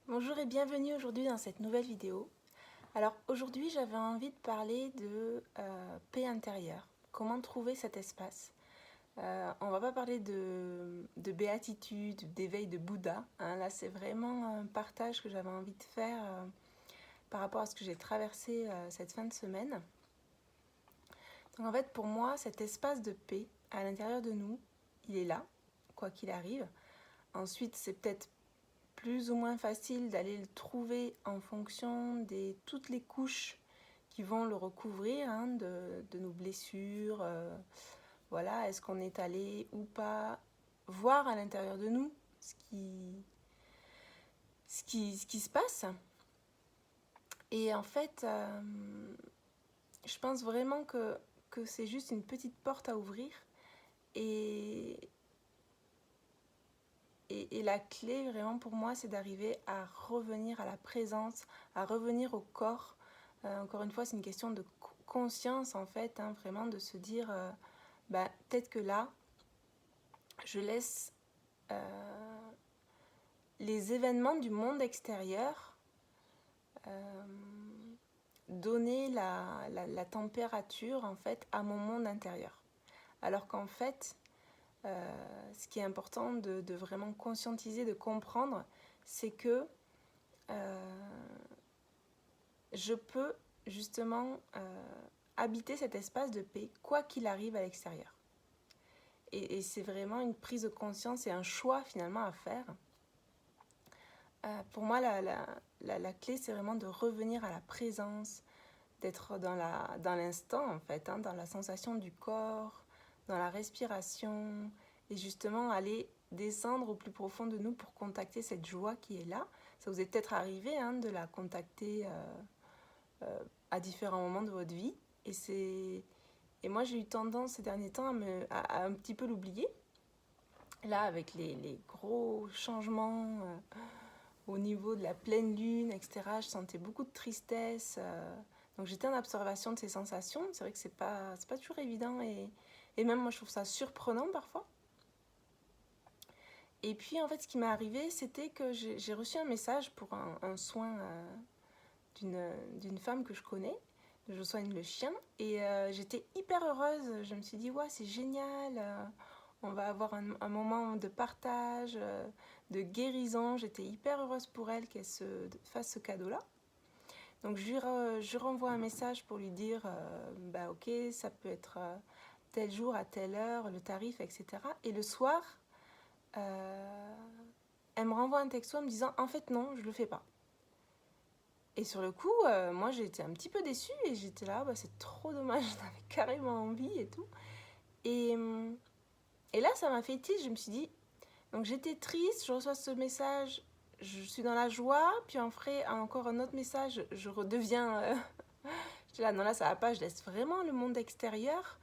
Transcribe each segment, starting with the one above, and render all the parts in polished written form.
Bonjour et bienvenue aujourd'hui dans cette nouvelle vidéo. Alors aujourd'hui j'avais envie de parler de paix intérieure, comment trouver cet espace. On va pas parler de béatitude, d'éveil de Bouddha, hein. Là c'est vraiment un partage que j'avais envie de faire par rapport à ce que j'ai traversé cette fin de semaine. Donc en fait pour moi cet espace de paix à l'intérieur de nous, il est là, quoi qu'il arrive. Ensuite c'est peut-être plus ou moins facile d'aller le trouver en fonction de toutes les couches qui vont le recouvrir, hein, de nos blessures. Voilà, est-ce qu'on est allé ou pas voir à l'intérieur de nous ce qui se passe. Et en fait, je pense vraiment que c'est juste une petite porte à ouvrir. Et, et la clé vraiment pour moi, c'est d'arriver à revenir à la présence, à revenir au corps. Encore une fois, c'est une question de conscience en fait, hein, vraiment de se dire, peut-être que là, je laisse les événements du monde extérieur donner la température en fait à mon monde intérieur. Alors qu'en fait, ce qui est important de vraiment conscientiser, de comprendre, c'est que je peux justement habiter cet espace de paix, quoi qu'il arrive à l'extérieur. Et c'est vraiment une prise de conscience et un choix finalement à faire. Pour moi, la clé, c'est vraiment de revenir à la présence, d'être dans l'instant en fait, hein, dans la sensation du corps, dans la respiration, et justement aller descendre au plus profond de nous pour contacter cette joie qui est là. Ça vous est peut-être arrivé, hein, de la contacter à différents moments de votre vie. Et moi, j'ai eu tendance ces derniers temps à un petit peu l'oublier. Là, avec les gros changements au niveau de la pleine lune, etc., je sentais beaucoup de tristesse. Donc j'étais en observation de ces sensations. C'est vrai que c'est pas toujours évident. Et même moi, je trouve ça surprenant parfois. Et puis, en fait, ce qui m'est arrivé, c'était que j'ai reçu un message pour un soin d'une femme que je connais. Je soigne le chien. Et j'étais hyper heureuse. Je me suis dit, ouais, c'est génial. On va avoir un moment de partage, de guérison. J'étais hyper heureuse pour elle qu'elle se fasse ce cadeau-là. Donc je renvoie un message pour lui dire, ok, ça peut être tel jour à telle heure, le tarif, etc. Et le soir, elle me renvoie un texto en me disant, en fait non, je le fais pas. Et sur le coup, moi j'ai été un petit peu déçue et j'étais là, c'est trop dommage, j'en avais carrément envie et tout. Et là, ça m'a fait tilt, je me suis dit, donc j'étais triste, je reçois ce message, je suis dans la joie, puis on ferait encore un autre message, je redeviens... j'étais là, non là ça va pas, je laisse vraiment le monde extérieur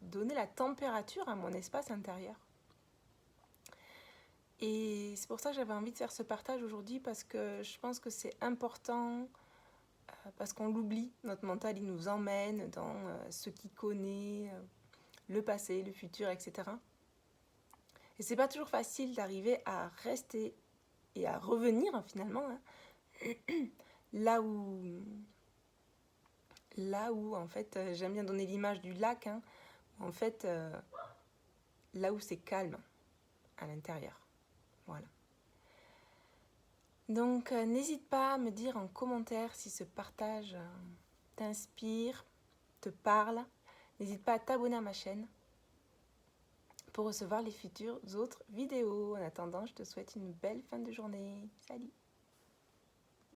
donner la température à mon espace intérieur. Et c'est pour ça que j'avais envie de faire ce partage aujourd'hui, parce que je pense que c'est important, parce qu'on l'oublie, notre mental il nous emmène dans ce qu'il connaît, le passé, le futur, etc. Et c'est pas toujours facile d'arriver à rester et à revenir finalement, hein, là où en fait j'aime bien donner l'image du lac, hein, où en fait là où c'est calme à l'intérieur. Voilà. Donc n'hésite pas à me dire en commentaire si ce partage t'inspire, te parle. N'hésite pas à t'abonner à ma chaîne pour recevoir les futures autres vidéos. En attendant, je te souhaite une belle fin de journée. Salut!